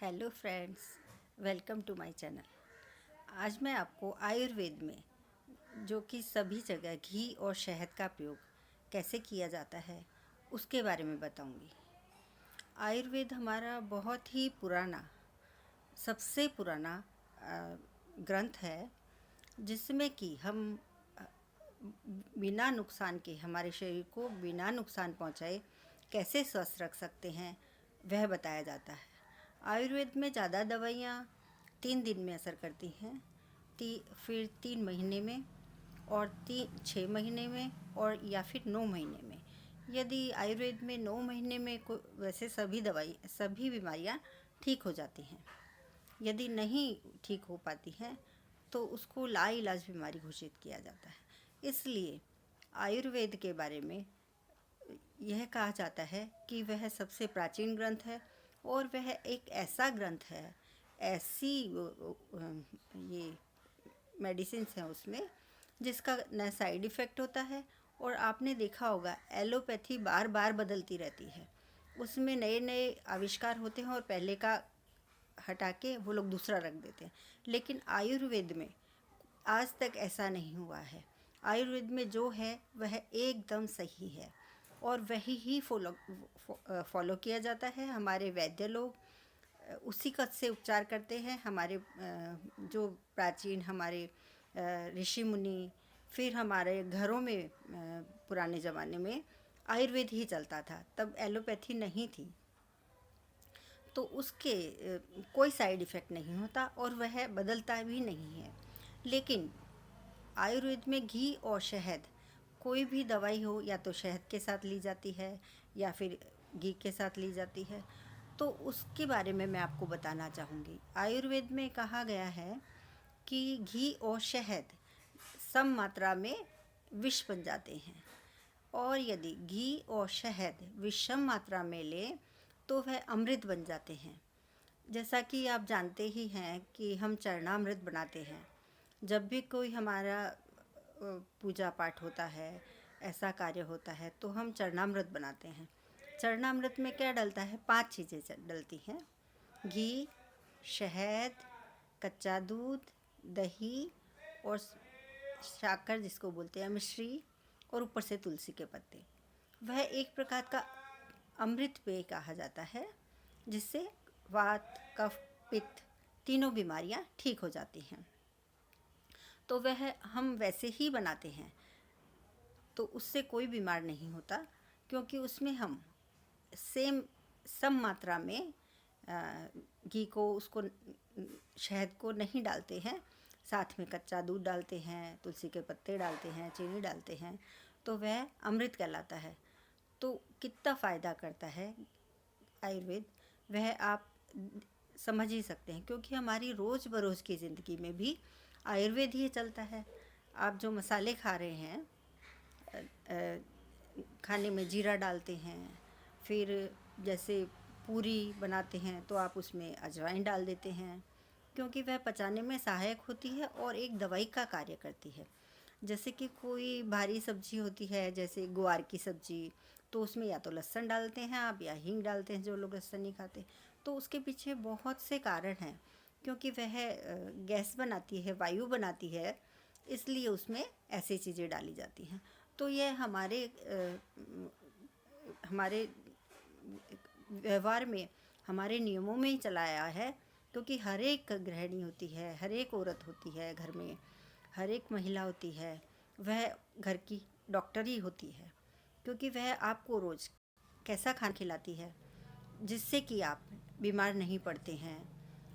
Hello friends, welcome to my channel. आज मैं आपको आयुर्वेद में जो कि सभी जगह घी और शहद का प्रयोग कैसे किया जाता है उसके बारे में बताऊंगी। आयुर्वेद हमारा बहुत ही पुराना, सबसे पुराना ग्रंथ है, जिसमें कि हम बिना नुकसान के हमारे शरीर को बिना नुकसान पहुंचाए कैसे स्वस्थ रख सकते हैं वह बताया जाता है। आयुर्वेद में ज़्यादा दवाइयाँ 3 दिन में असर करती हैं, फिर 3 महीने में, और 6 महीने में, और या फिर 9 महीने में। यदि आयुर्वेद में 9 महीने में वैसे सभी बीमारियाँ ठीक हो जाती हैं। यदि नहीं ठीक हो पाती हैं तो उसको लाइलाज बीमारी घोषित किया जाता है। इसलिए आयुर्वेद के बारे में यह कहा जाता है कि वह सबसे प्राचीन ग्रंथ है, और वह एक ऐसा ग्रंथ है, ऐसी ये मेडिसिन्स हैं उसमें जिसका न साइड इफ़ेक्ट होता है। और आपने देखा होगा एलोपैथी बार बार बदलती रहती है, उसमें नए नए आविष्कार होते हैं और पहले का हटा के वो लोग दूसरा रख देते हैं। लेकिन आयुर्वेद में आज तक ऐसा नहीं हुआ है। आयुर्वेद में जो है वह एकदम सही है, और वही ही फॉलो किया जाता है। हमारे वैद्य लोग उसी कद से उपचार करते हैं। हमारे जो प्राचीन हमारे ऋषि मुनि, फिर हमारे घरों में पुराने ज़माने में आयुर्वेद ही चलता था, तब एलोपैथी नहीं थी। तो उसके कोई साइड इफ़ेक्ट नहीं होता और वह बदलता भी नहीं है। लेकिन आयुर्वेद में घी और शहद, कोई भी दवाई हो या तो शहद के साथ ली जाती है या फिर घी के साथ ली जाती है। तो उसके बारे में मैं आपको बताना चाहूँगी। आयुर्वेद में कहा गया है कि घी और शहद सम मात्रा में विष बन जाते हैं, और यदि घी और शहद विषम मात्रा में लें तो वह अमृत बन जाते हैं। जैसा कि आप जानते ही हैं कि हम चरणामृत बनाते हैं। जब भी कोई हमारा पूजा पाठ होता है, ऐसा कार्य होता है, तो हम चरणामृत बनाते हैं। चरणामृत में क्या डलता है? 5 चीज़ें डलती हैं: घी, शहद, कच्चा दूध, दही और शक्कर जिसको बोलते हैं मिश्री, और ऊपर से तुलसी के पत्ते। वह एक प्रकार का अमृत पेय कहा जाता है, जिससे वात, कफ, पित्त तीनों बीमारियां ठीक हो जाती हैं। तो वह हम वैसे ही बनाते हैं, तो उससे कोई बीमार नहीं होता, क्योंकि उसमें हम सम मात्रा में घी को, उसको, शहद को नहीं डालते हैं। साथ में कच्चा दूध डालते हैं, तुलसी के पत्ते डालते हैं, चीनी डालते हैं, तो वह अमृत कहलाता है। तो कितना फ़ायदा करता है आयुर्वेद, वह आप समझ ही सकते हैं, क्योंकि हमारी रोज़ बरोज़ की ज़िंदगी में भी आयुर्वेद ही चलता है। आप जो मसाले खा रहे हैं, खाने में जीरा डालते हैं, फिर जैसे पूरी बनाते हैं तो आप उसमें अजवाइन डाल देते हैं, क्योंकि वह पचाने में सहायक होती है और एक दवाई का कार्य करती है। जैसे कि कोई भारी सब्जी होती है, जैसे ग्वार की सब्जी, तो उसमें या तो लहसुन डालते हैं आप, या हींग डालते हैं जो लोग लहसुन नहीं खाते। तो उसके पीछे बहुत से कारण हैं, क्योंकि वह गैस बनाती है, वायु बनाती है, इसलिए उसमें ऐसी चीज़ें डाली जाती हैं। तो यह हमारे व्यवहार में, हमारे नियमों में ही चलाया है, क्योंकि हर एक गृहिणी होती है, हर एक औरत होती है घर में, हर एक महिला होती है, वह घर की डॉक्टर ही होती है, क्योंकि वह आपको रोज़ कैसा खाना खिलाती है जिससे कि आप बीमार नहीं पड़ते हैं,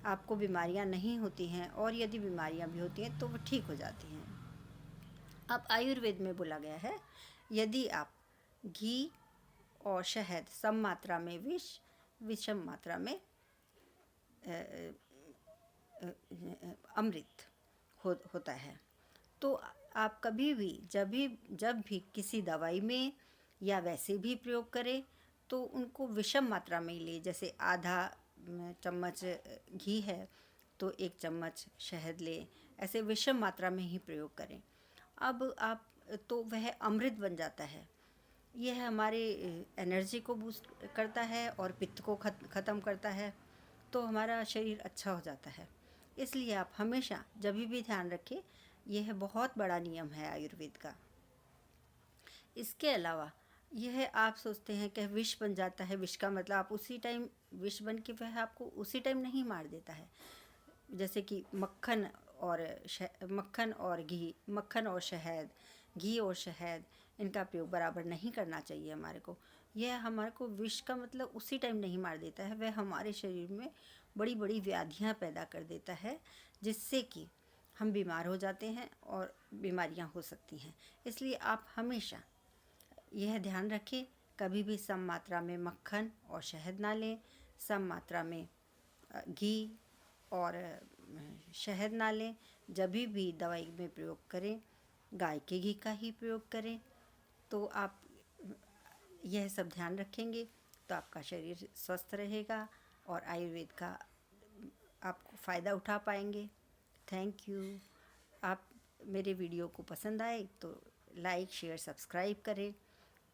आपको बीमारियां नहीं होती हैं, और यदि बीमारियां भी होती हैं तो वो ठीक हो जाती हैं। अब आयुर्वेद में बोला गया है, यदि आप घी और शहद सम मात्रा में विषम मात्रा में अमृत होता है, तो आप कभी भी जब भी किसी दवाई में या वैसे भी प्रयोग करें तो उनको विषम मात्रा में ही लें। जैसे आधा चम्मच घी है तो 1 चम्मच शहद लें, ऐसे विषम मात्रा में ही प्रयोग करें। अब आप, तो वह अमृत बन जाता है। यह हमारे एनर्जी को बूस्ट करता है और पित्त को ख़त्म करता है। तो हमारा शरीर अच्छा हो जाता है। इसलिए आप हमेशा जब भी ध्यान रखें, यह बहुत बड़ा नियम है आयुर्वेद का। इसके अलावा यह आप सोचते हैं कि विष बन जाता है, विष का मतलब आप उसी टाइम विष बन के वह आपको उसी टाइम नहीं मार देता है। जैसे कि मक्खन और घी, मक्खन और शहद, घी और शहद, इनका प्रयोग बराबर नहीं करना चाहिए हमारे को। यह हमारे को विष का मतलब उसी टाइम नहीं मार देता है, वह हमारे शरीर में बड़ी बड़ी व्याधियां पैदा कर देता है, जिससे कि हम बीमार हो जाते हैं और बीमारियां हो सकती हैं। इसलिए आप हमेशा यह ध्यान रखें, कभी भी सम मात्रा में मक्खन और शहद ना लें, सम मात्रा में घी और शहद ना लें। जब भी दवाई में प्रयोग करें, गाय के घी का ही प्रयोग करें। तो आप यह सब ध्यान रखेंगे तो आपका शरीर स्वस्थ रहेगा और आयुर्वेद का आप फ़ायदा उठा पाएंगे। Thank you. आप मेरे वीडियो को पसंद आए तो लाइक, शेयर, सब्सक्राइब करें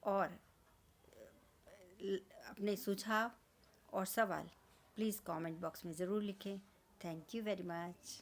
और अपने सुझाव और सवाल प्लीज़ कमेंट बॉक्स में ज़रूर लिखें। Thank you very much.